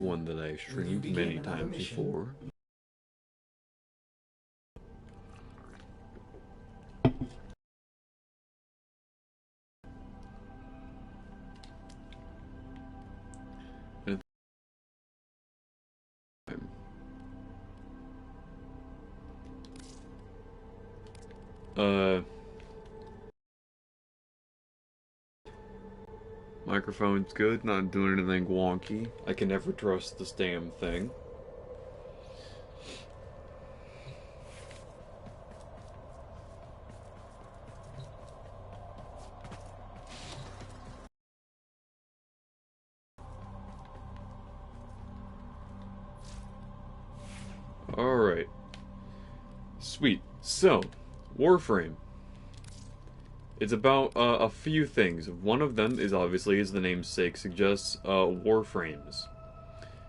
one that I streamed many times before. Uh, Microphone's good, not doing anything wonky. I can never trust this damn thing. Alright. Sweet. So, Warframe. It's about a few things. One of them is obviously, as the namesake suggests, Warframes.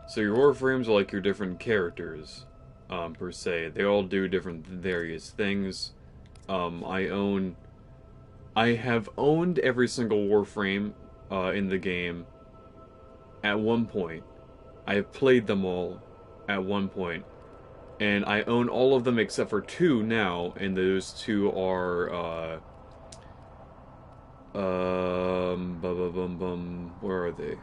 So your Warframes are like your different characters, per se. They all do different various things. I have owned every single Warframe in the game at one point. I have played them all at one point. And I own all of them except for two now, and those two are, where are they?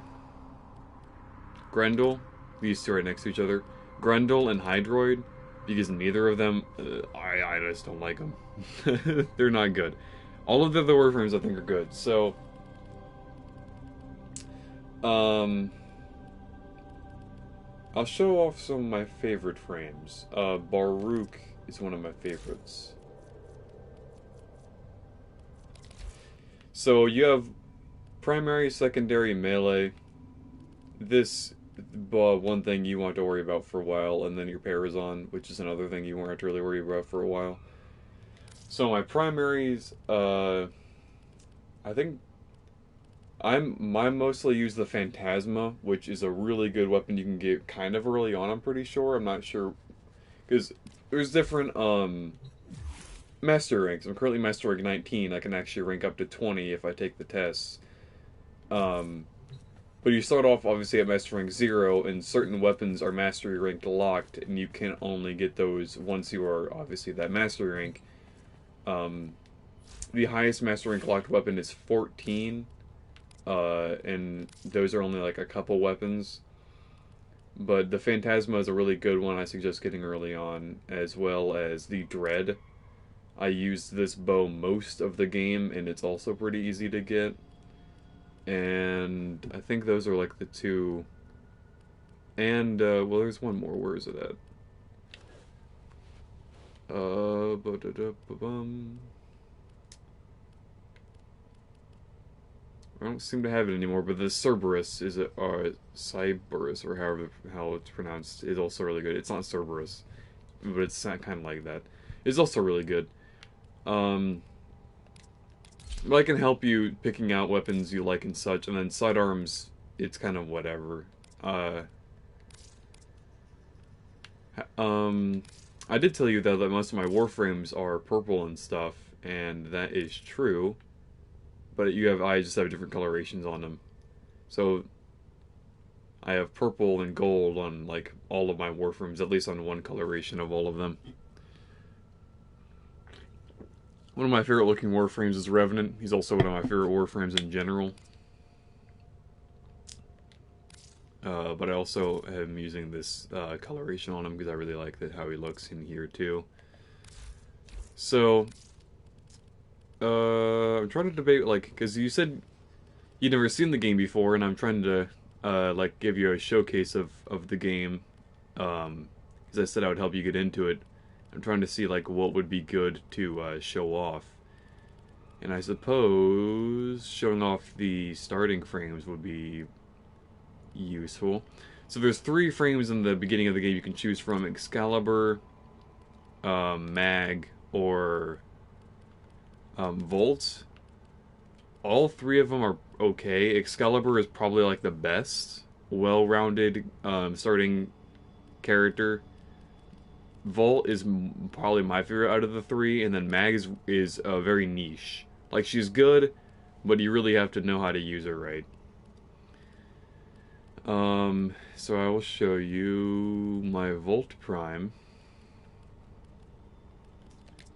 Grendel, these two right next to each other. Grendel and Hydroid, because neither of them, I just don't like them. They're not good. All of the other Warframes I think are good, so... I'll show off some of my favorite frames. Baruch is one of my favorites. So you have primary, secondary, melee. This one thing you want to worry about for a while, and then your Parazon, which is another thing you won't have to really worry about for a while. So my primaries, I think I mostly use the Phantasma, which is a really good weapon you can get kind of early on, I'm pretty sure. I'm not sure, because there's different, master ranks. I'm currently Master Rank 19. I can actually rank up to 20 if I take the tests. But you start off, obviously, at Master Rank 0, and certain weapons are Mastery Rank locked, and you can only get those once you are, obviously, that Mastery Rank. The highest Master Rank locked weapon is 14. And those are only like a couple weapons. But the Phantasma is a really good one I suggest getting early on, as well as the Dread. I use this bow most of the game, and it's also pretty easy to get. And I think those are like the two. And, well, there's one more. Where is it at? I don't seem to have it anymore, but the Cerberus is it, Cyberus, or how it's pronounced, is also really good. It's not Cerberus, but it's kind of like that. It's also really good. But I can help you picking out weapons you like and such, and then sidearms, it's kind of whatever. I did tell you that most of my Warframes are purple and stuff, and that is true. But I just have different colorations on them. So I have purple and gold on like all of my Warframes, at least on one coloration of all of them. One of my favorite looking Warframes is Revenant. He's also one of my favorite Warframes in general. But I also am using this coloration on him because I really like how he looks in here too. So I'm trying to debate, like, because you said you'd never seen the game before, and I'm trying to, like, give you a showcase of the game, because I said I would help you get into it. I'm trying to see, like, what would be good to, show off. And I suppose showing off the starting frames would be useful. So there's 3 frames in the beginning of the game you can choose from: Excalibur, Mag, or Volt. All 3 of them are okay. Excalibur is probably like the best well-rounded starting character. Volt is probably my favorite out of the 3, and then Mag is very niche. Like, she's good, but you really have to know how to use her right. So I will show you my Volt Prime.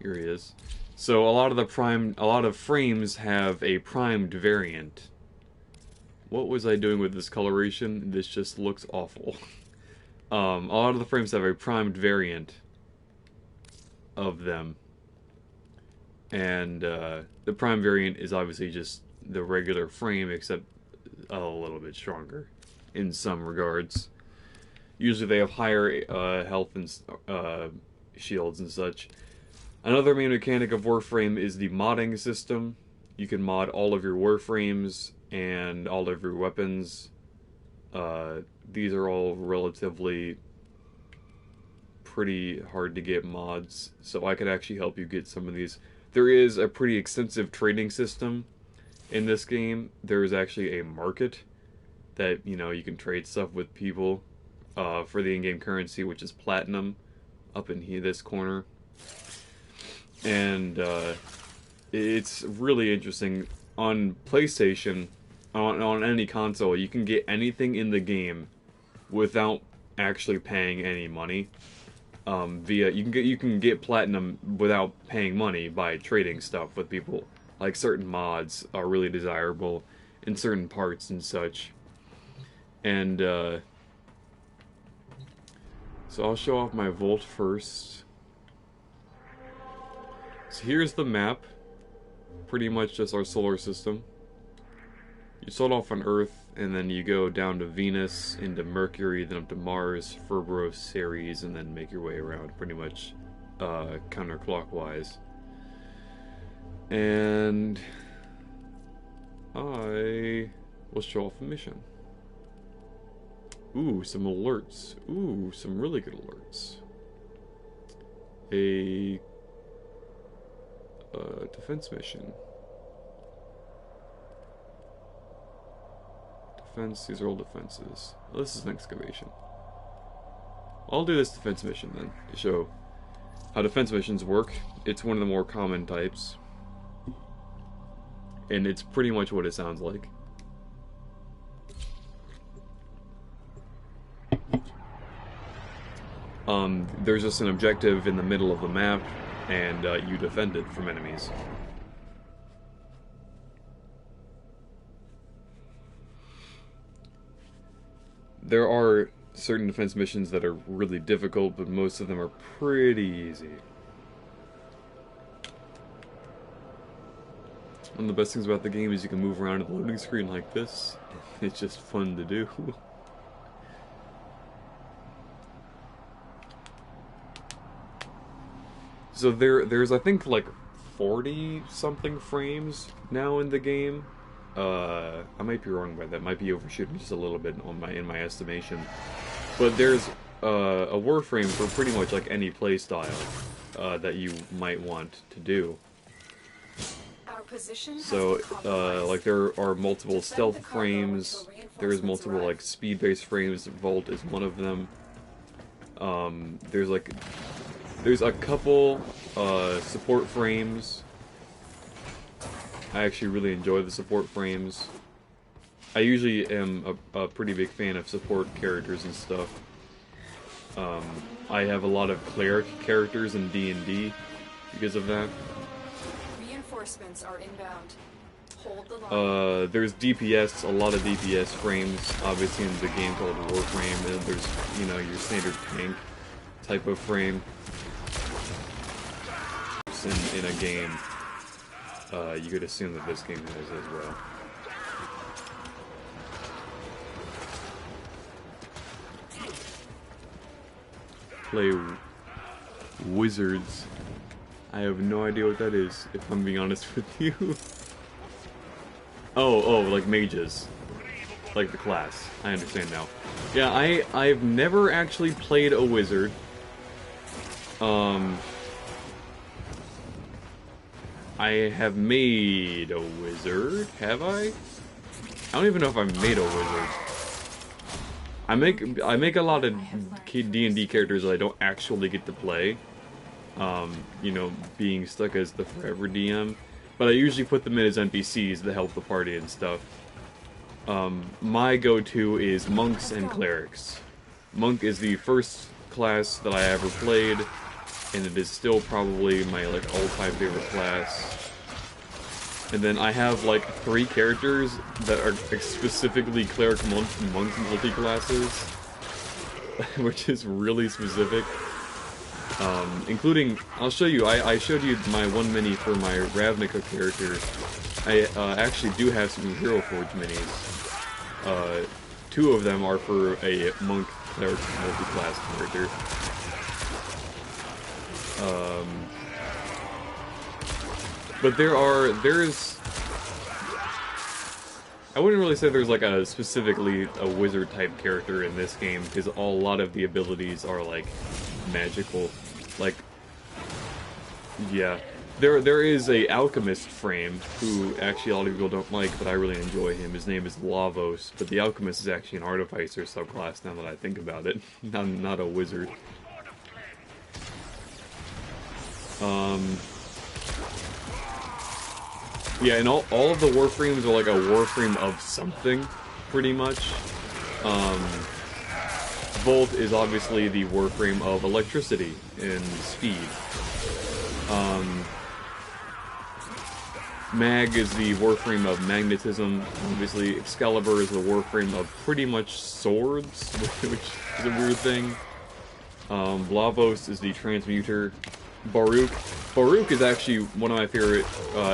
Here he is. So a lot of frames have a primed variant. What was I doing with this coloration? This just looks awful. A lot of the frames have a primed variant of them. And the prime variant is obviously just the regular frame, except a little bit stronger in some regards. Usually they have higher health and shields and such. Another main mechanic of Warframe is the modding system. You can mod all of your Warframes and all of your weapons. These are all relatively pretty hard to get mods, so I could actually help you get some of these. There is a pretty extensive trading system in this game. There is actually a market that, you know, you can trade stuff with people for the in-game currency, which is platinum, up in here, this corner. And it's really interesting. On PlayStation, on any console, you can get anything in the game without actually paying any money. You can get platinum without paying money by trading stuff with people. Like certain mods are really desirable in certain parts and such. And so I'll show off my Volt first. So here's the map. Pretty much just our solar system. You start off on Earth, and then you go down to Venus, into Mercury, then up to Mars, Cerberus, Ceres, and then make your way around pretty much counterclockwise. And I will show off a mission. Ooh, some alerts. Ooh, some really good alerts. A defense mission. Defense, these are all defenses. Oh, this is an excavation. I'll do this defense mission then, to show how defense missions work. It's one of the more common types. And it's pretty much what it sounds like. There's just an objective in the middle of the map, and you defend it from enemies. There are certain defense missions that are really difficult, but most of them are pretty easy. One of the best things about the game is you can move around at the loading screen like this. It's just fun to do. So there's I think like 40-something frames now in the game. I might be wrong by that. Might be overshooting just a little bit in my estimation. But there's a Warframe for pretty much like any play style that you might want to do. So like there are multiple stealth frames. There's multiple like speed-based frames. Volt is one of them. There's a couple support frames. I actually really enjoy the support frames. I usually am a pretty big fan of support characters and stuff. I have a lot of cleric characters in D&D because of that. Reinforcements are inbound. Hold the line. There's DPS, a lot of DPS frames, obviously in the game called Warframe, and there's, you know, your standard tank type of frame. In a game, you could assume that this game has as well. Play wizards. I have no idea what that is, if I'm being honest with you. Oh, like mages. Like the class. I understand now. Yeah, I've never actually played a wizard. I have made a wizard, have I? I don't even know if I've made a wizard. I make a lot of D&D characters that I don't actually get to play. You know, being stuck as the forever DM. But I usually put them in as NPCs to help the party and stuff. my go-to is monks and clerics. Monk is the first class that I ever played, and it is still probably my like all-time favorite class. And then I have like 3 characters that are specifically cleric, monk, multi-classes, which is really specific. Including, I'll show you, I showed you my one mini for my Ravnica character. I actually do have some Hero Forge minis. 2 of them are for a monk cleric multi-class character. But there's I wouldn't really say there's like a specifically a wizard type character in this game, because a lot of the abilities are like magical. Like, yeah. There is a alchemist frame, who actually a lot of people don't like, but I really enjoy him. His name is Lavos, but the alchemist is actually an artificer subclass now that I think about it. not a wizard. Yeah, and all of the Warframes are like a Warframe of something, pretty much. Volt is obviously the Warframe of electricity and speed. Mag is the Warframe of magnetism. Obviously, Excalibur is the Warframe of pretty much swords, which is a weird thing. Blavos is the Transmuter. Baruch is actually one of my favorite,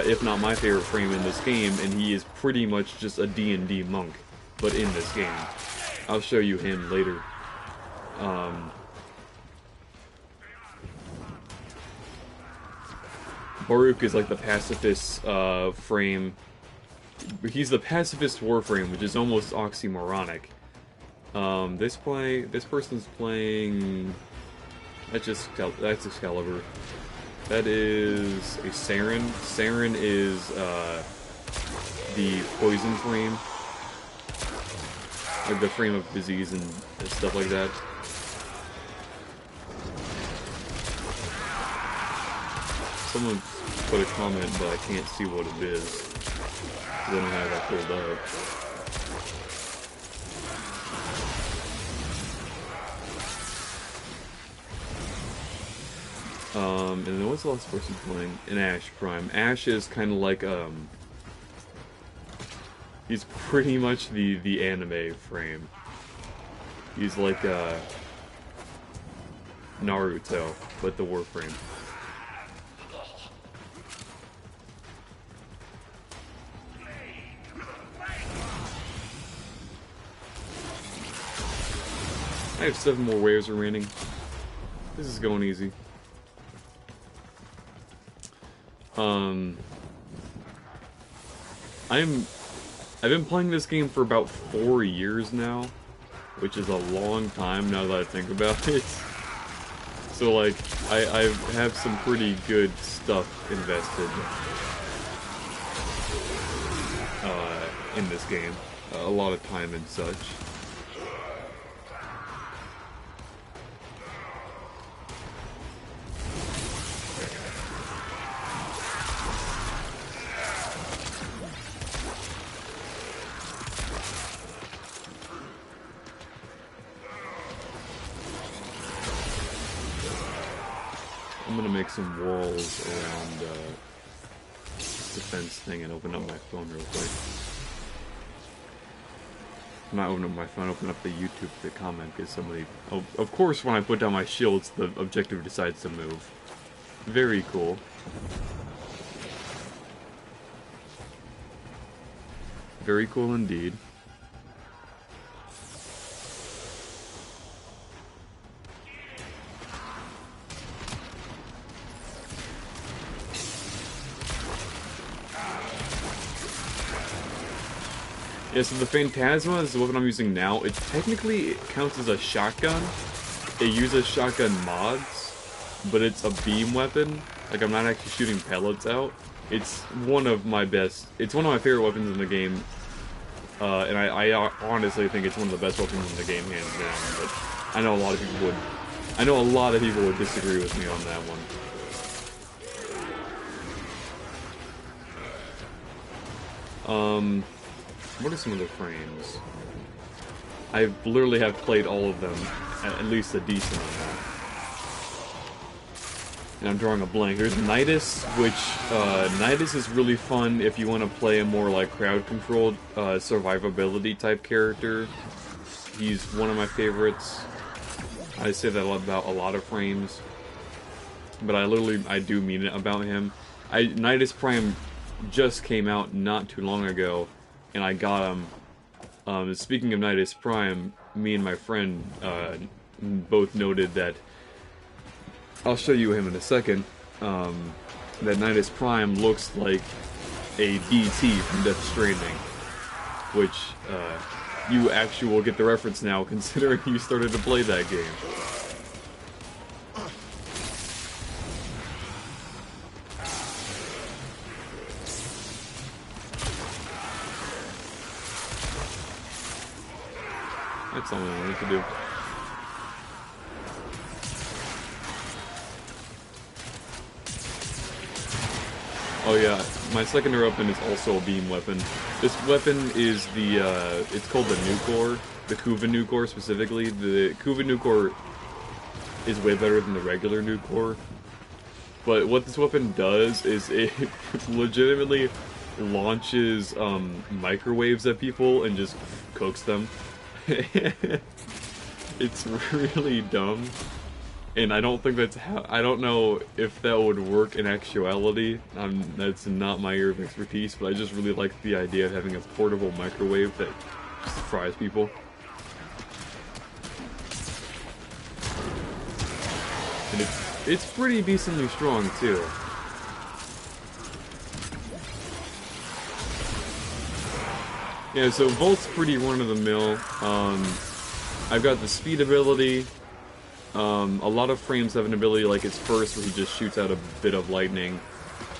if not my favorite frame in this game, and he is pretty much just a D&D monk, but in this game. I'll show you him later. Baruch is like the pacifist frame. He's the pacifist warframe, which is almost oxymoronic. This person's playing. That's Excalibur. That is a Saren. Saren is the poison frame, like the frame of disease and stuff like that. Someone put a comment, but I can't see what it is. I don't have that pulled up. And then what's the last person playing? An Ash Prime. Ash is kind of like, he's pretty much the anime frame. He's like, Naruto, but the Warframe. I have 7 more waves remaining. This is going easy. I've been playing this game for about 4 years now, which is a long time now that I think about it. So like, I have some pretty good stuff invested in this game. A lot of time and such. I'm gonna make some walls around the fence thing and open up my phone real quick. I'm not opening up my phone, open up the YouTube to comment, because somebody... Oh, of course when I put down my shields, the objective decides to move. Very cool. Very cool indeed. Yeah, so the Phantasma is the weapon I'm using now. It technically counts as a shotgun. It uses shotgun mods, but it's a beam weapon. Like, I'm not actually shooting pellets out. It's one of my best... It's one of my favorite weapons in the game. And I honestly think it's one of the best weapons in the game, hands down. But I know a lot of people would... I know a lot of people would disagree with me on that one. What are some of the frames? I literally have played all of them, at least a decent amount. And I'm drawing a blank. There's Nidus, which, Nidus is really fun if you want to play a more, like, crowd-controlled, survivability type character. He's one of my favorites. I say that about a lot of frames. But I do mean it about him. Nidus Prime just came out not too long ago, and I got him. Speaking of Nidus Prime, me and my friend, both noted that, I'll show you him in a second, that Nidus Prime looks like a DT from Death Stranding, which, you actually will get the reference now, considering you started to play that game. That's all I wanted to do. Oh yeah, my secondary weapon is also a beam weapon. This weapon is the, it's called the Nucor, the Kuva Nucor specifically. The Kuva Nucor is way better than the regular Nucor. But what this weapon does is it legitimately launches microwaves at people and just cooks them. It's really dumb. And I don't think that's how, I don't know if that would work in actuality. That's not my area of expertise, but I just really like the idea of having a portable microwave that just fries people. And it's pretty decently strong too. Yeah, so Volt's pretty run-of-the-mill. I've got the speed ability. A lot of frames have an ability like his first, where he just shoots out a bit of lightning.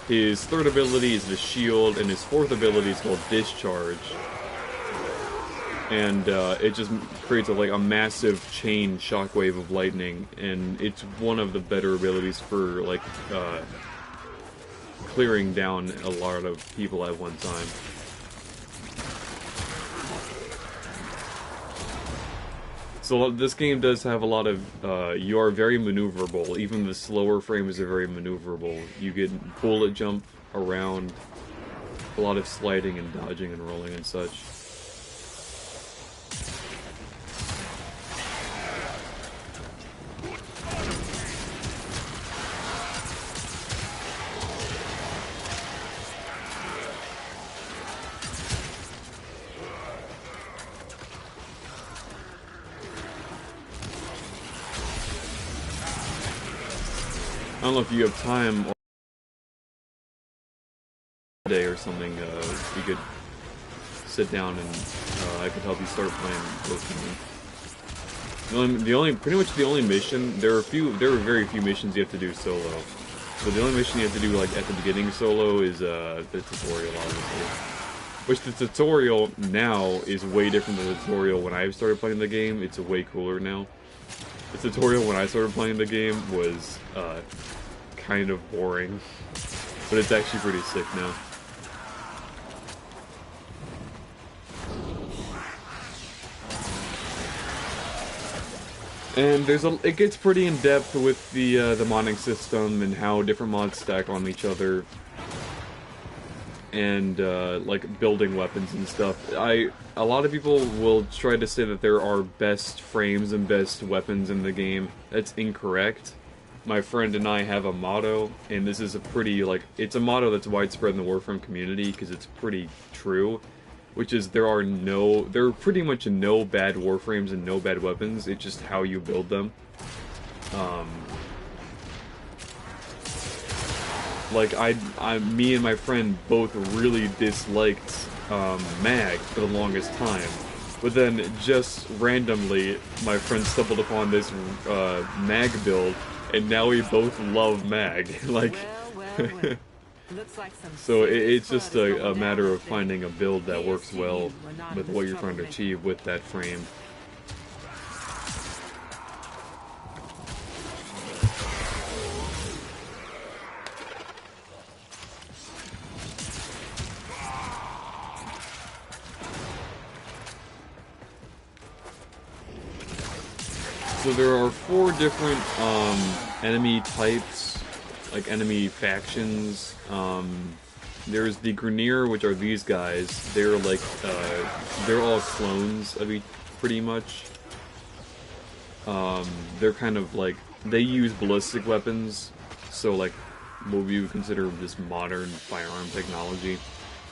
His third ability is the shield, and his fourth ability is called discharge. And it just creates a massive chain shockwave of lightning, and it's one of the better abilities for like clearing down a lot of people at one time. So this game does have a lot of, you are very maneuverable. Even the slower frames are very maneuverable. You get bullet jump around, a lot of sliding and dodging and rolling and such. I don't know if you have time or day or something, you could sit down and I could help you start playing Warframe. Pretty much the only mission, there are very few missions you have to do solo. So the only mission you have to do like at the beginning solo is the tutorial, obviously. Which the tutorial now is way different than the tutorial when I started playing the game. It's way cooler now. The tutorial when I started playing the game was kind of boring, but it's actually pretty sick now. And it gets pretty in depth with the modding system and how different mods stack on each other, and like building weapons and stuff. A lot of people will try to say that there are best frames and best weapons in the game. That's incorrect. My friend and I have a motto, and this is a pretty, it's a motto that's widespread in the Warframe community, because it's pretty true, which is there are pretty much no bad Warframes and no bad weapons, it's just how you build them. Me and my friend both really disliked Mag for the longest time, but then just randomly, my friend stumbled upon this Mag build, and now we both love Mag. Looks like so it's just a matter of finding a build that works well with what you're trying to achieve with that frame. So there are 4 different enemy types, like enemy factions. There's the Grineer, which are these guys. They're like they're all clones of each, pretty much. They're kind of like, they use ballistic weapons, so like what we would consider just modern firearm technology.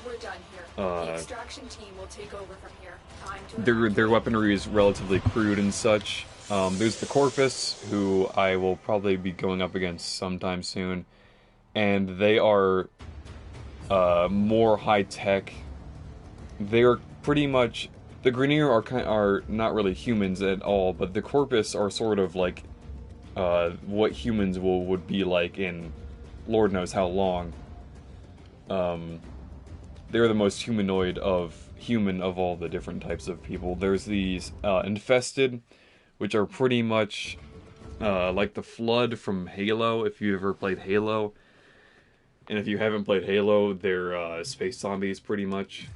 We're done here. The extraction team will take over from here. Time to Their weaponry is relatively crude and such. There's the Corpus, who I will probably be going up against sometime soon, and they are more high tech. They're pretty much, the Grineer are not really humans at all, but the Corpus are sort of like what humans would be like in Lord knows how long. They're the most humanoid of all the different types of people. There's these Infested, which are pretty much like the Flood from Halo, if you ever played Halo. And if you haven't played Halo, they're space zombies, pretty much.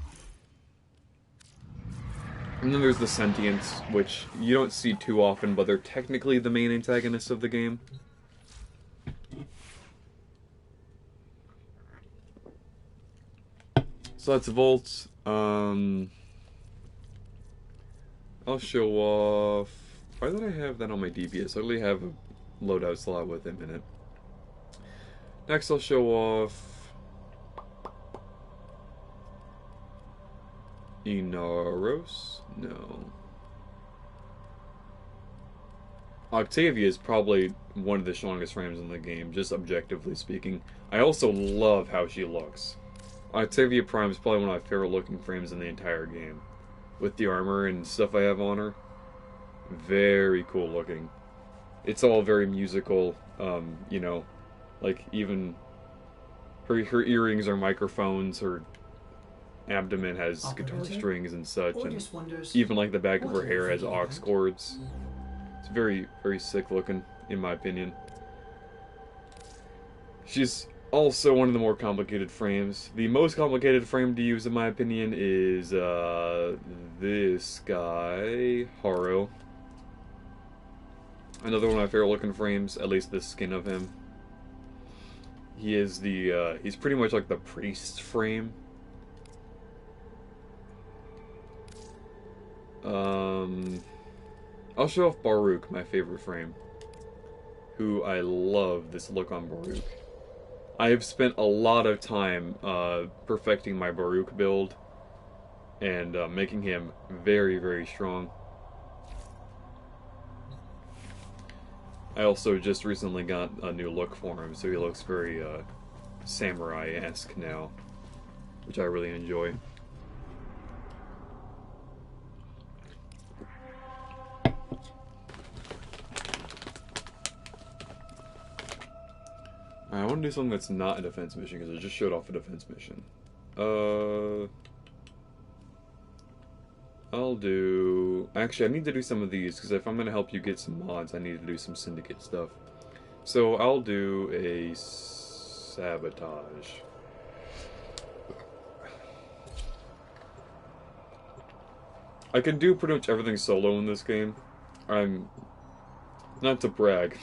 And then there's the Sentients, which you don't see too often, but they're technically the main antagonists of the game. So that's Volts. I'll show off... Why did I have that on my DPS? I only have a loadout slot with him in it. Next I'll show off... Inaros? No. Octavia is probably one of the strongest frames in the game, just objectively speaking. I also love how she looks. Octavia Prime is probably one of my favorite looking frames in the entire game. With the armor and stuff I have on her. Very cool looking. It's all very musical, you know, like even her earrings are microphones, her abdomen has guitar strings and such, and even like the back of her hair has aux cords. It's very, very sick looking, in my opinion. She's also one of the more complicated frames. The most complicated frame to use, in my opinion, is this guy, Haro. Another one of my favorite looking frames, at least the skin of him. He is the, he's pretty much like the priest frame. I'll show off Baruch, my favorite frame. Who I love this look on Baruch. I have spent a lot of time perfecting my Baruch build and making him very, very strong. I also just recently got a new look for him, so he looks very samurai-esque now, which I really enjoy. I want to do something that's not a defense mission, because I just showed off a defense mission. I'll do... Actually, I need to do some of these, because if I'm going to help you get some mods, I need to do some Syndicate stuff. So I'll do a Sabotage. I can do pretty much everything solo in this game. I'm... Not to brag.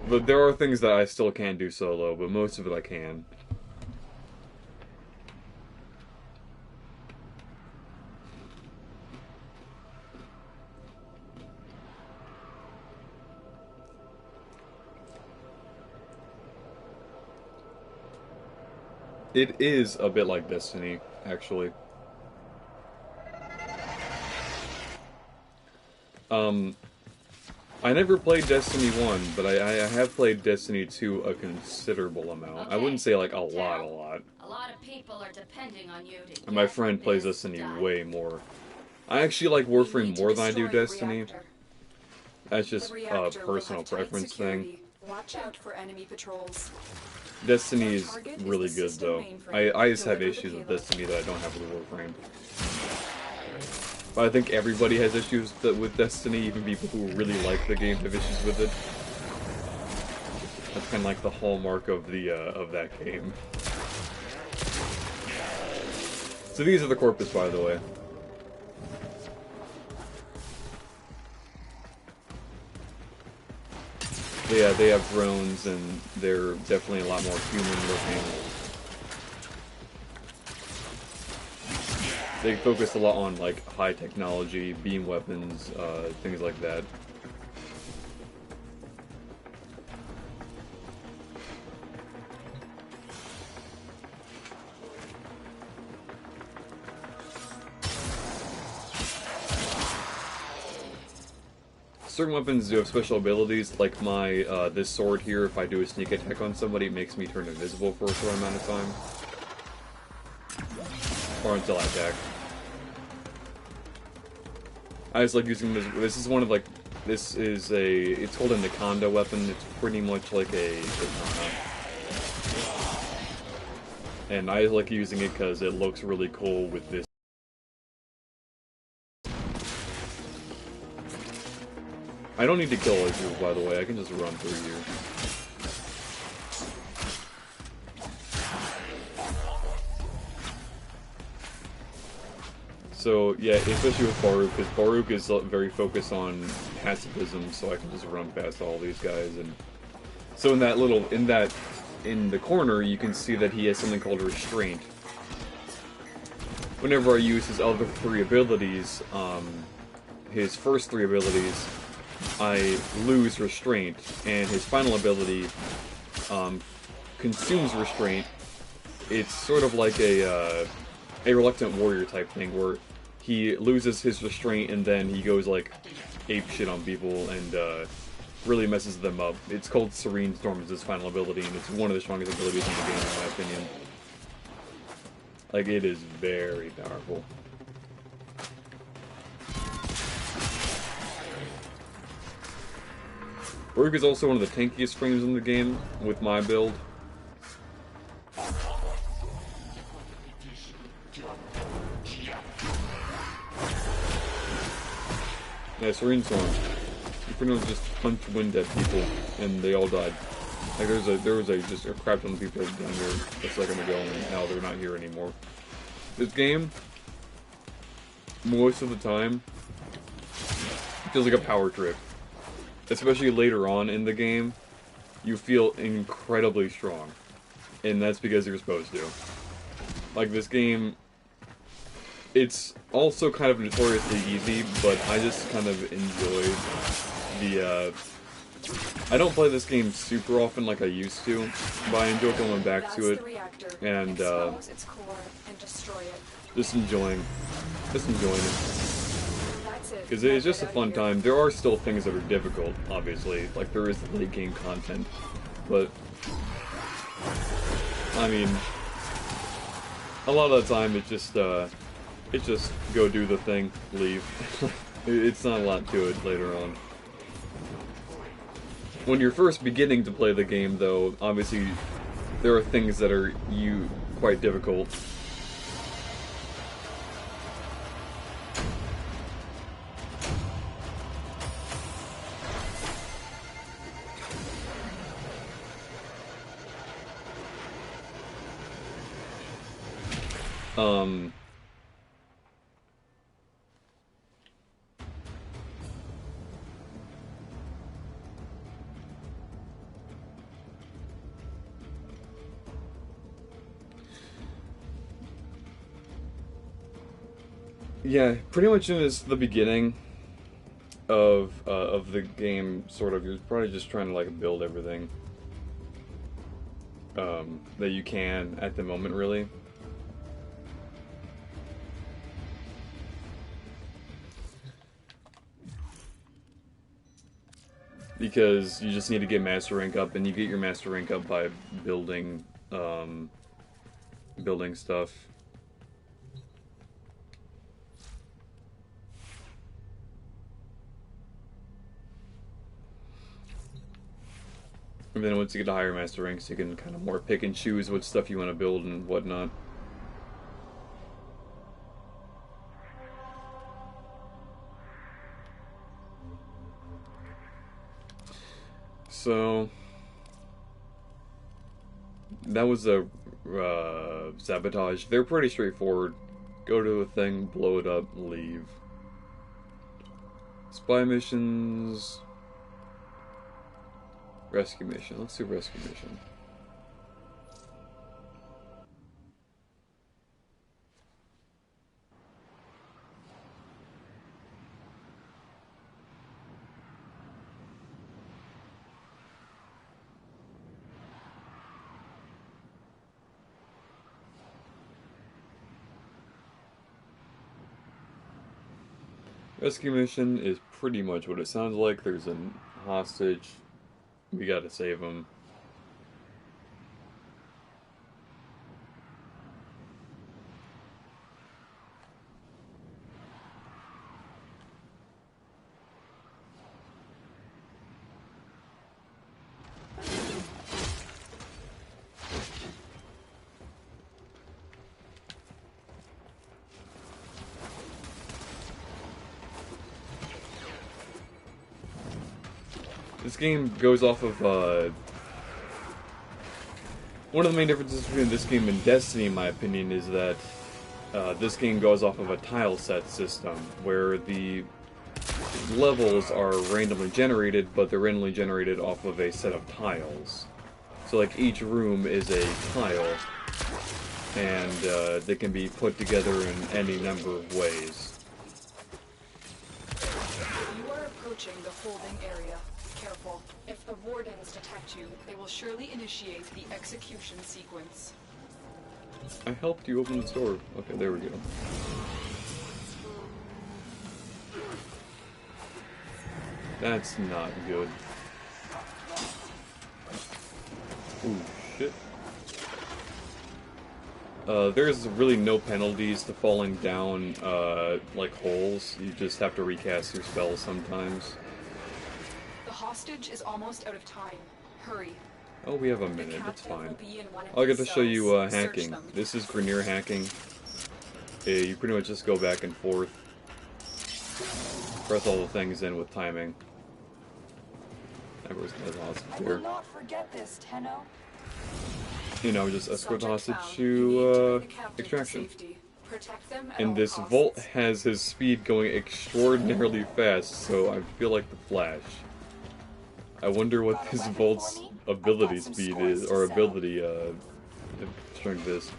But there are things that I still can't do solo, but most of it I can. It is a bit like Destiny, actually. I never played Destiny 1, but I have played Destiny 2 a considerable amount. Okay. I wouldn't say like a Daryl, lot. A lot of people are depending on you to And my get friend plays this Destiny done. way more. I actually like Warframe more than I do Destiny. Reactor. That's just The a reactor will personal have tight preference thing. security. Watch out for enemy patrols. Destiny is Target is really the good system though. mainframe. I just have Deliver the issues with payload. Destiny that I don't have with Warframe. But I think everybody has issues with Destiny, even people who really like the game have issues with it. That's kind of like the hallmark of the of that game. So these are the Corpus, by the way. Yeah, they have drones, and they're definitely a lot more human looking. They focus a lot on like high technology, beam weapons, things like that. Certain weapons do have special abilities, like my, this sword here, if I do a sneak attack on somebody, it makes me turn invisible for a short amount of time. Or until I attack. I just like using this is one of, like, this is it's called a Nakonda weapon, it's pretty much like a katana. And I like using it because it looks really cool with this. I don't need to kill you, by the way, I can just run through you. So, yeah, especially with Baruch, because Baruch is very focused on pacifism, so I can just run past all these guys, and... So in that little, in the corner, you can see that he has something called Restraint. Whenever I use his other three abilities, his first three abilities, I lose Restraint, and his final ability consumes Restraint. It's sort of like a Reluctant Warrior type thing, where he loses his Restraint and then he goes like ape shit on people and really messes them up. It's called Serene Storm as his final ability, and it's one of the strongest abilities in the game in my opinion. Like, it is very powerful. Baruch is also one of the tankiest frames in the game, with my build. Yeah, Serene Storm. You pretty much just punch wind at people, and they all died. Like, there was just a crap ton of people down here a second ago, and now they're not here anymore. This game, most of the time, feels like a power trip. Especially later on in the game, you feel incredibly strong. And that's because you're supposed to. Like, this game, it's also kind of notoriously easy, but I just kind of enjoy the, I don't play this game super often like I used to, but I enjoy going back to it, and, just enjoying it. Because it's just a fun time. There are still things that are difficult, obviously. Like, there is late game content. But, I mean, a lot of the time it's just go do the thing, leave. It's not a lot to it later on. When you're first beginning to play the game, though, obviously, there are things that are quite difficult. Yeah, pretty much in the beginning of the game, sort of, you're probably just trying to, like, build everything that you can at the moment, really. Because you just need to get master rank up, and you get your master rank up by building stuff. And then once you get to higher master ranks, you can kind of more pick and choose what stuff you want to build and whatnot. So that was a sabotage. They're pretty straightforward. Go to a thing, blow it up, leave. Spy missions. Rescue mission. Let's do rescue mission. Rescue mission is pretty much what it sounds like. There's a hostage. We gotta save him. This game goes off of, one of the main differences between this game and Destiny, in my opinion, is that this game goes off of a tile set system, where the levels are randomly generated, but they're randomly generated off of a set of tiles. So, like, each room is a tile, and they can be put together in any number of ways. You are approaching the holding area. Careful. If the wardens detect you, they will surely initiate the execution sequence. I helped you open the door. Okay, there we go. That's not good. Ooh, shit. There's really no penalties to falling down, like holes. You just have to recast your spells sometimes. The hostage is almost out of time. Hurry. Oh, we have a minute. It's fine. Be in one of I'll get to these show you cells. hacking. Search them. This is Grenier hacking. You pretty much just go back and forth. Press all the things in with timing. Everyone's hostage I will here. not forget this, Tenno. You know, just escort the Subject hostage found. You need to bring the captive to extraction. safety. Protect them at And all this costs. Volt has his speed going extraordinarily fast, so I feel like the Flash. I wonder what Got a this weapon Volt's for me? ability I've got some speed scores is, to or settle. ability strength is.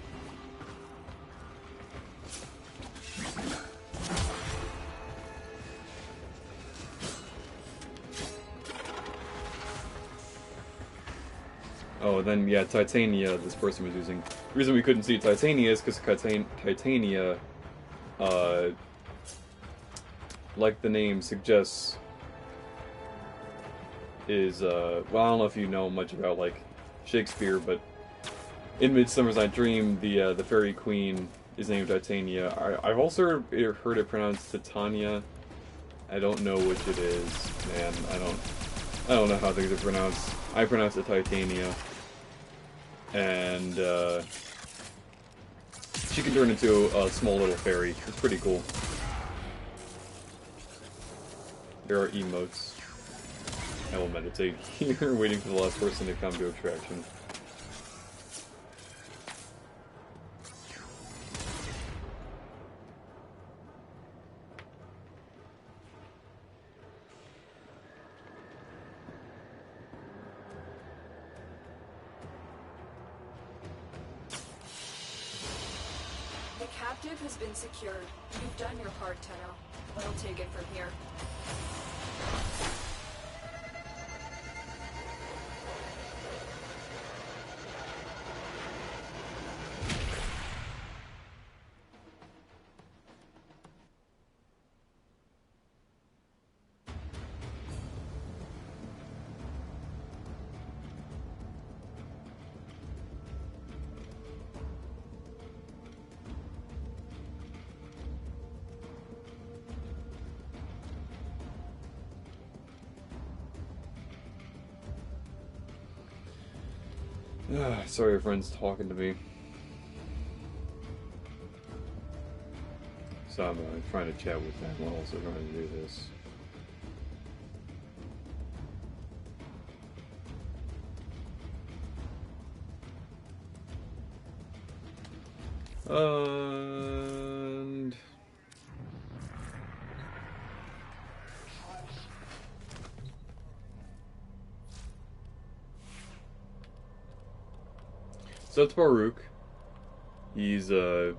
Oh, then yeah, Titania, this person was using. The reason we couldn't see Titania is because Titania, like the name suggests, is, well, I don't know if you know much about, like, Shakespeare, but in Midsummer's Night Dream, the fairy queen is named Titania. I've also heard it pronounced Titania. I don't know which it is, man. I don't know how things are pronounced. I pronounce it Titania. And, she can turn into a small little fairy. It's pretty cool. There are emotes. I will meditate here, waiting for the last person to come to extraction. The captive has been secured. You've done your part, Tenno. We'll take it from here. Sorry, your friend's talking to me. So I'm trying to chat with them while also trying to do this. And So that's Baruch. He's, I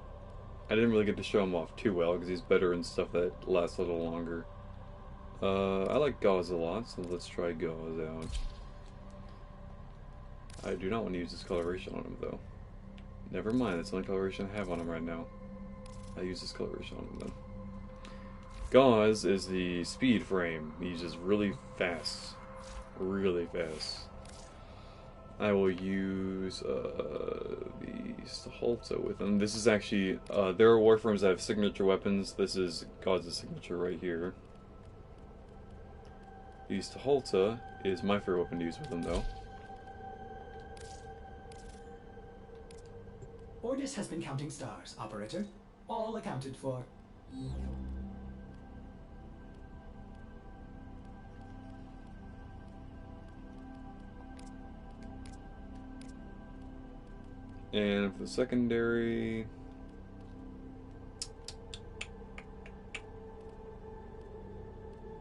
didn't really get to show him off too well, because he's better in stuff that lasts a little longer. I like Gauze a lot, so let's try Gauze out. I do not want to use this coloration on him, though. Never mind, that's the only coloration I have on him right now. I use this coloration on him, then. Gauze is the speed frame. He's just really fast. Really fast. I will use the Halta with him. This is actually, there are Warframes that have signature weapons. This is Gauze's signature right here. The Halta is my favorite weapon to use with him, though. Ordis has been counting stars, operator. All accounted for. And for the secondary...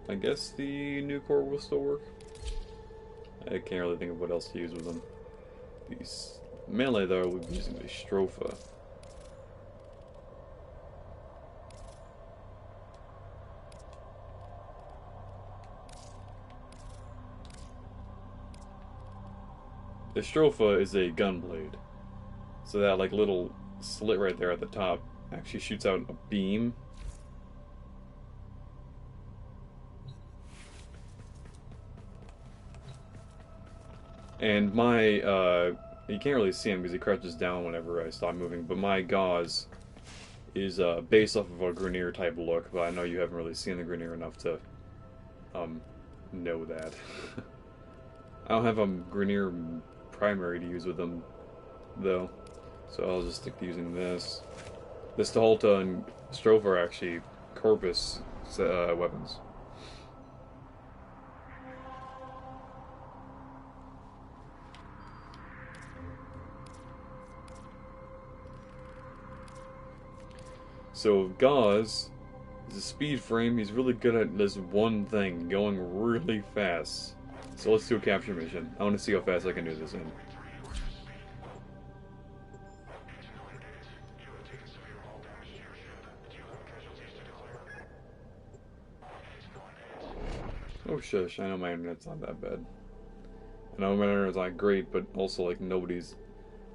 I guess the new core will still work. I can't really think of what else to use with them. These melee, though, we'll be using the Stropha. The Stropha is a gunblade. So that like little slit right there at the top actually shoots out a beam. And my, you can't really see him because he crouches down whenever I stop moving, but my Gauze is based off of a Grineer type look, but I know you haven't really seen the Grineer enough to know that. I don't have a Grineer primary to use with them, though, so I'll just stick to using this. This Halta and Stropha are actually Corpus weapons. So Gauze is a speed frame. He's really good at this one thing, going really fast. So let's do a capture mission. I want to see how fast I can do this in. Oh shush, I know my internet's not that bad. I know my internet's not great, but also like nobody's...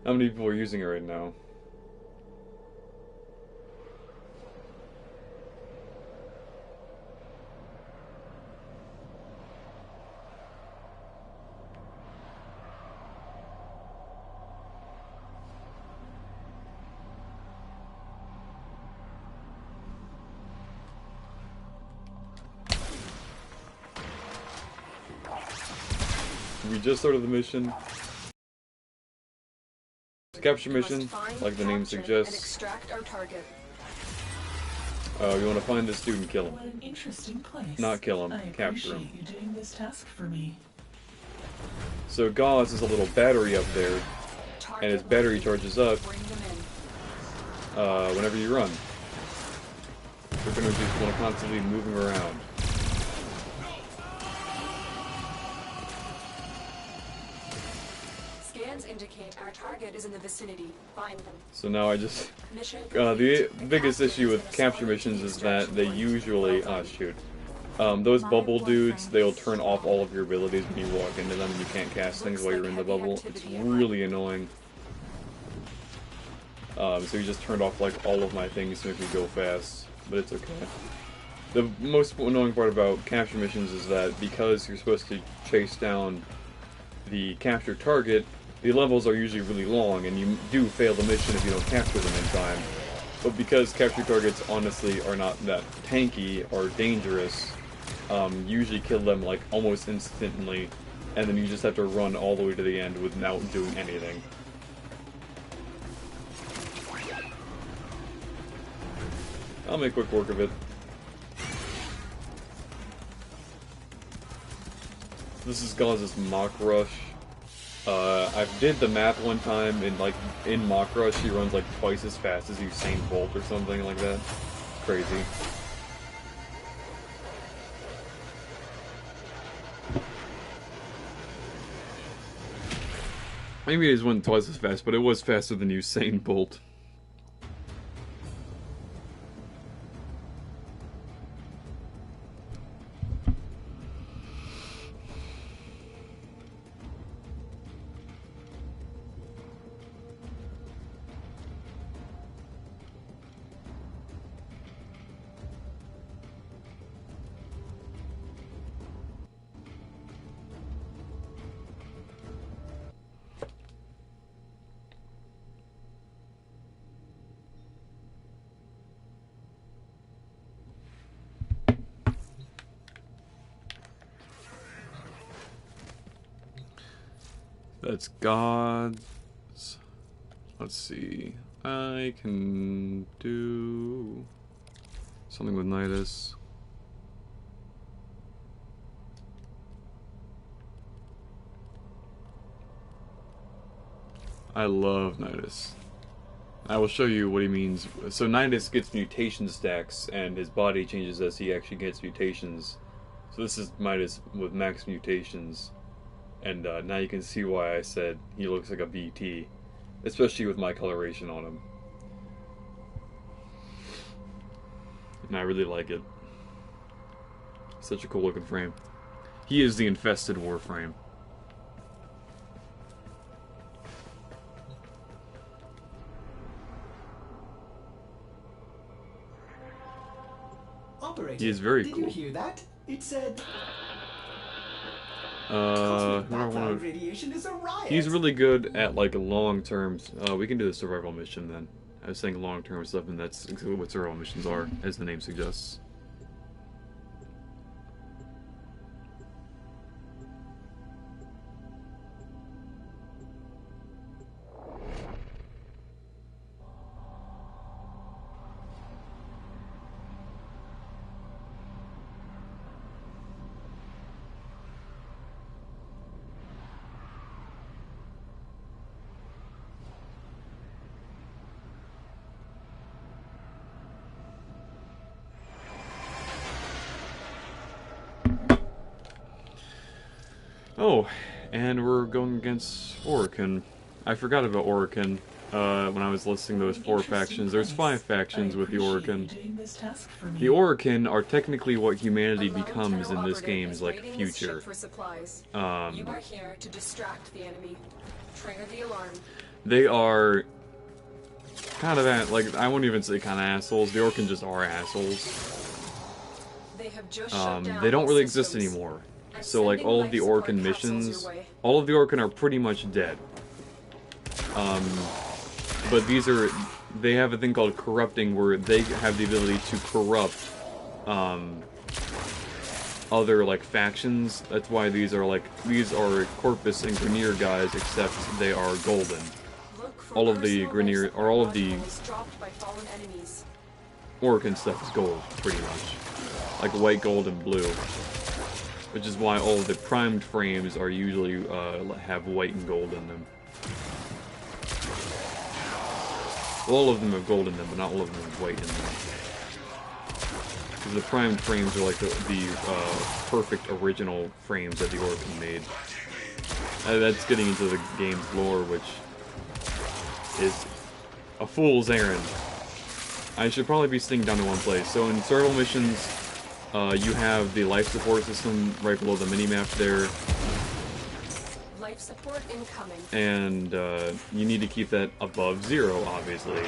How many people are using it right now? We just started the mission. Capture mission, like the name suggests. Extract our target. We want to find this dude and kill him. What an interesting place. Not kill him, I capture him. appreciate you doing this task for me. So Gauze is a little battery up there, and his battery charges up whenever you run. You're going to just want to constantly move him around. Indicate our target is in the vicinity. Find them. So now I just... the biggest issue with capture missions is that they usually... those bubble dudes, they'll turn off all of your abilities when you walk into them and you can't cast things while you're in the bubble. It's really annoying. So you just turned off like all of my things to make me go fast. But it's okay. The most annoying part about capture missions is that because you're supposed to chase down the captured target, the levels are usually really long, and you do fail the mission if you don't capture them in time. But because capture targets honestly are not that tanky or dangerous, you usually kill them like almost instantly, and then you just have to run all the way to the end without doing anything. I'll make quick work of it. This is Gauze's Mach Rush. I did the math one time, and like in Mach Rush, he runs like twice as fast as Usain Bolt or something like that. Crazy. Maybe it wasn't twice as fast, but it was faster than Usain Bolt. That's God's. Let's see. I can do something with Nidus. I love Nidus. I will show you what he means. So Nidus gets mutation stacks, and his body changes as he actually gets mutations. So this is Midas with max mutations. And now you can see why I said he looks like a BT. Especially with my coloration on him. And I really like it. Such a cool looking frame. He is the infested Warframe. Operator, He is very did cool. you hear that? It said who cosmic do I background want to... radiation is a riot. He's really good at like long terms. We can do the survival mission then. I was saying long term stuff, and that's exactly what survival missions are, as the name suggests. Oh, and we're going against Orican. I forgot about Orican when I was listing those 4 factions. There's 5 factions with the Orican. The Orican are technically what humanity becomes in this game's like future. You are here to distract the enemy. Trigger the alarm. They are kind of like I wouldn't even say kind of assholes. The Orican just are assholes. They have just shut down They don't all really exist systems. anymore. I'm So like sending all of life the support Orican capsules missions, your way. all of the Orican are pretty much dead. But they have a thing called corrupting, where they have the ability to corrupt other like factions. That's why these are Corpus and Grineer guys, except they are golden. Look for All of the personal Grineer, life or all of the support dropped by fallen enemies. Orican stuff is gold, pretty much. Like white, gold, and blue. Which is why all of the primed frames are usually have white and gold in them. All of them have gold in them, but not all of them have white in them. Because the primed frames are like the perfect original frames that the Orican made. That's getting into the game's lore, which is a fool's errand. I should probably be sticking down to one place. So in survival missions, you have the life support system right below the minimap there. Life support incoming. And you need to keep that above 0, obviously.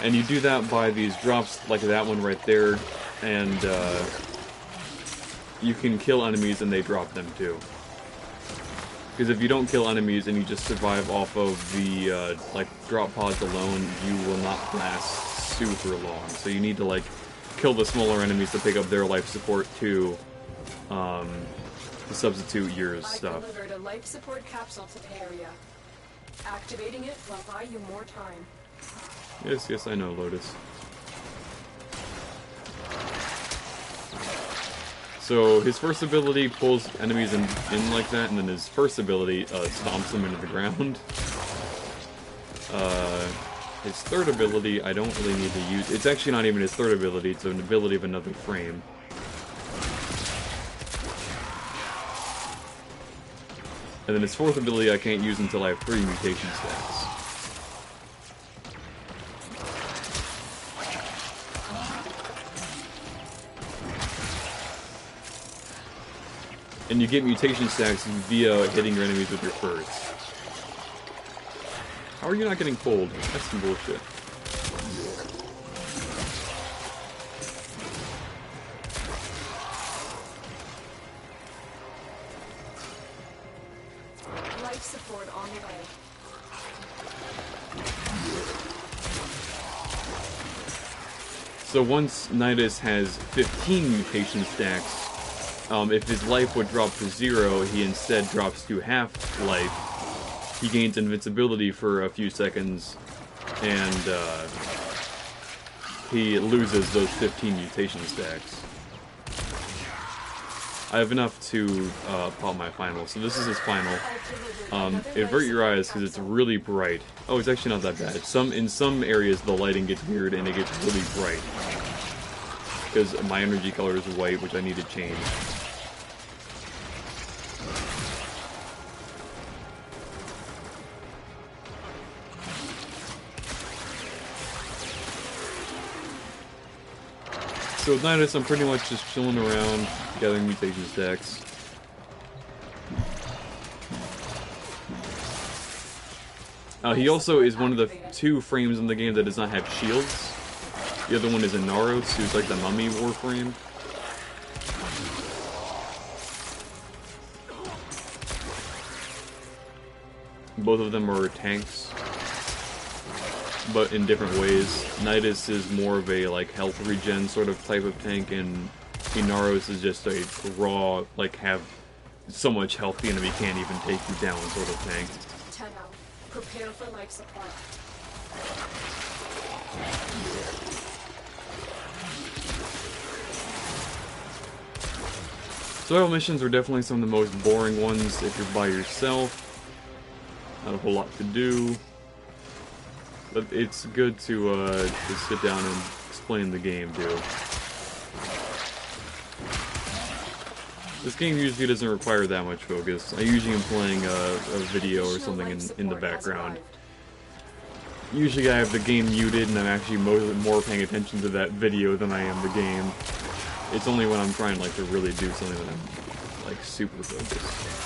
And you do that by these drops like that one right there, and you can kill enemies and they drop them too. Because if you don't kill enemies and you just survive off of the like drop pods alone, you will not last super long. So you need to like kill the smaller enemies to pick up their life support too, to substitute your stuff. I delivered a life support capsule to the area. Activating it will buy you more time. Yes, I know, Lotus. So his first ability pulls enemies in like that, and then his first ability stomps them into the ground. His third ability I don't really need to use. It's actually not even his third ability, it's an ability of another frame. And then his fourth ability I can't use until I have 3 mutation stacks. And you get mutation stacks via hitting your enemies with your first. How are you not getting pulled? That's some bullshit. Life support on the way. So once Nidus has 15 mutation stacks, if his life would drop to 0, he instead drops to half life. He gains invincibility for a few seconds, and he loses those 15 mutation stacks. I have enough to pop my final, so this is his final. Avert your eyes because it's really bright. Oh, it's actually not that bad. In some areas the lighting gets weird and it gets really bright. Because my energy color is white, which I need to change. So with Nidus, I'm pretty much just chilling around, gathering mutation stacks. He also is one of the 2 frames in the game that does not have shields. The other one is Inaros, who's like the mummy Warframe. Both of them are tanks, but in different ways. Nidus is more of a like health regen sort of type of tank, and Inaros is just a raw, like have so much health the enemy can't even take you down sort of tank. 10 out. Prepare for life support. Survival missions are definitely some of the most boring ones if you're by yourself. Not a whole lot to do. But it's good to sit down and explain the game, too. This game usually doesn't require that much focus. I usually am playing a video or something in the background. Usually I have the game muted and I'm actually more paying attention to that video than I am the game. It's only when I'm trying like to really do something that I'm like super focused.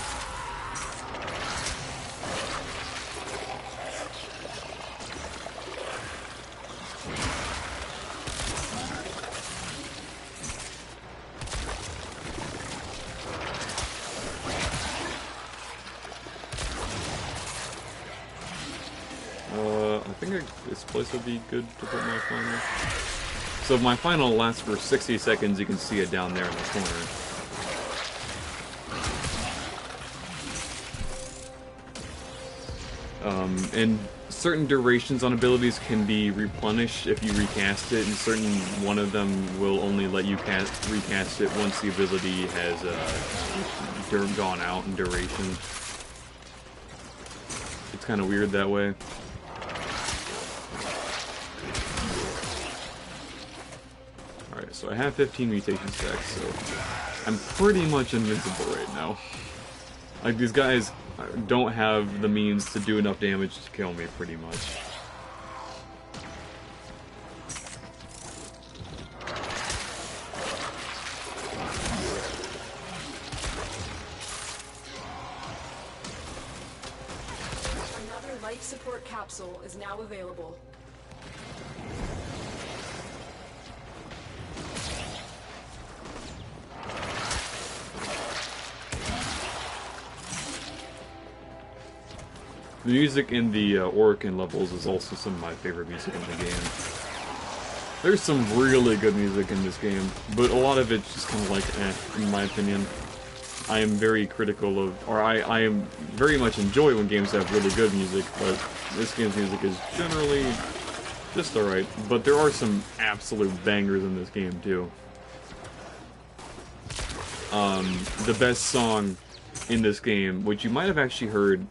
I think this place would be good to put my final. So if my final lasts for 60 seconds, you can see it down there in the corner. And certain durations on abilities can be replenished if you recast it, and certain one of them will only let you recast it once the ability has gone out in duration. It's kind of weird that way. Alright, so I have 15 mutation stacks, so I'm pretty much invincible right now. Like, these guys don't have the means to do enough damage to kill me, pretty much. Another life support capsule is now available. The music in the Orokin levels is also some of my favorite music in the game. There's some really good music in this game, but a lot of it's just kind of like, in my opinion. I am very critical of, or I am very much enjoy when games have really good music, but this game's music is generally just alright. But there are some absolute bangers in this game, too. The best song in this game, which you might have actually heard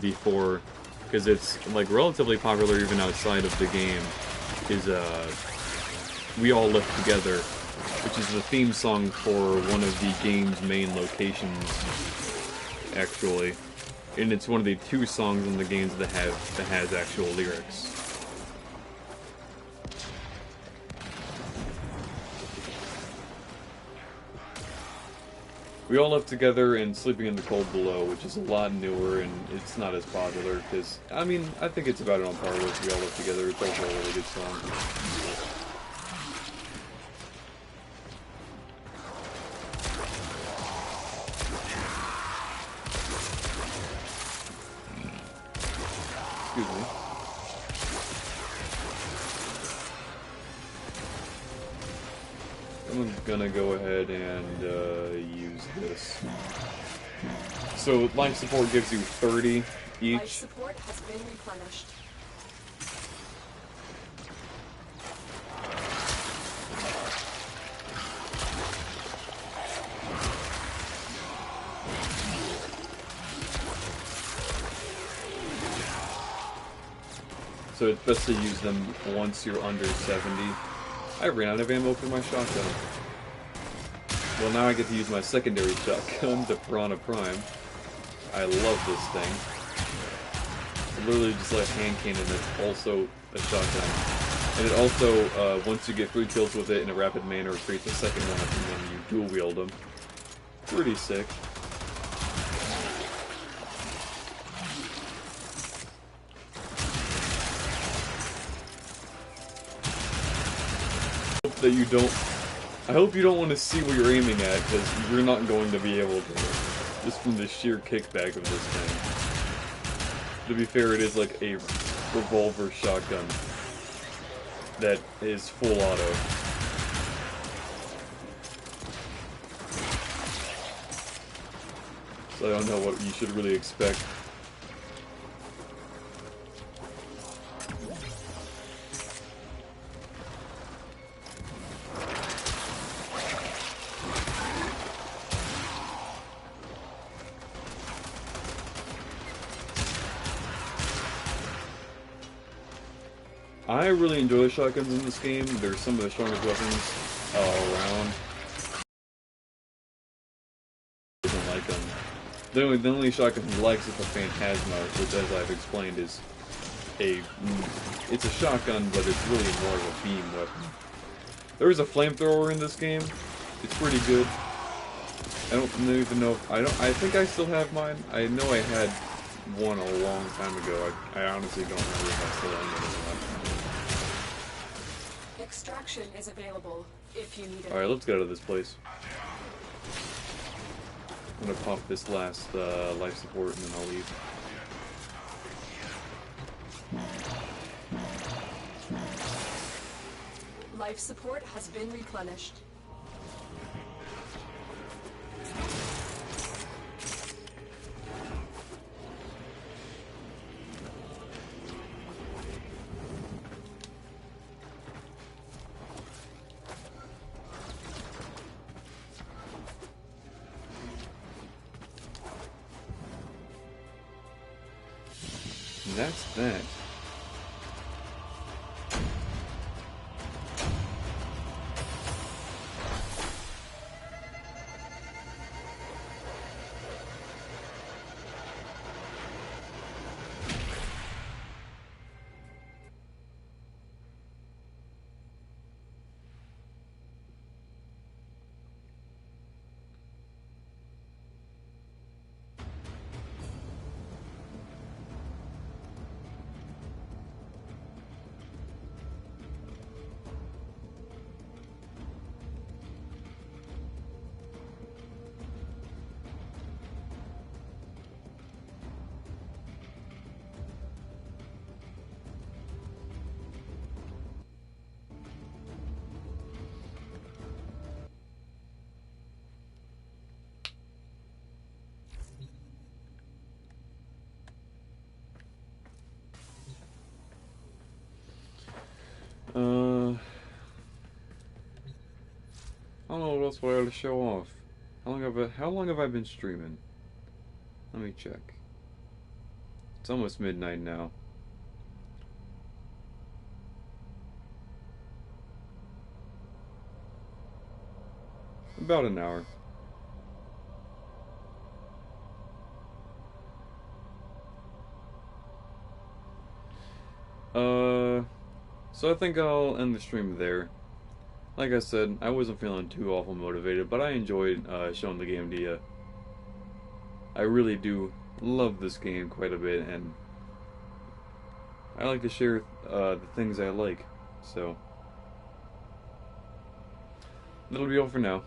before, because it's like relatively popular even outside of the game, is We All Live Together, which is the theme song for one of the game's main locations. actually. And it's one of the 2 songs in the games that has actual lyrics. We All Live Together and Sleeping in the Cold Below, which is a lot newer and it's not as popular, because, I mean, I think it's about on par with We All Live Together. It's also a really good song. Excuse me. I'm gonna go ahead and use this. So life support gives you 30 each. Life support has been replenished. So it's best to use them once you're under 70. I ran out of ammo for my shotgun. Well, now I get to use my secondary shotgun, the Piranha Prime. I love this thing. It's literally just like a hand cannon that's also a shotgun. And it also, once you get 3 kills with it in a rapid manner, creates a second one and then you dual wield them. Pretty sick. That you don't. I hope you don't want to see what you're aiming at, because you're not going to be able to, just from the sheer kickback of this thing. To be fair, it is like a revolver shotgun that is full auto. So I don't know what you should really expect. I really enjoy the shotguns in this game. They're some of the strongest weapons around. I don't like them. The only shotgun he likes is the Phantasma, which, as I've explained, is it's a shotgun, but it's really more of a beam weapon. There is a flamethrower in this game. It's pretty good. I don't even know if I think I still have mine. I know I had one a long time ago. I honestly don't remember if I still own it or not. Extraction is available if you need it. Alright, let's get out of this place. I'm gonna pop this last life support and then I'll leave. Life support has been replenished. And that's that. I don't know what else I ought to show off. How long have I been streaming? Let me check. It's almost midnight now. About an hour. So I think I'll end the stream there. Like I said, I wasn't feeling too awful motivated, but I enjoyed showing the game to you. I really do love this game quite a bit, and I like to share the things I like. So that'll be all for now.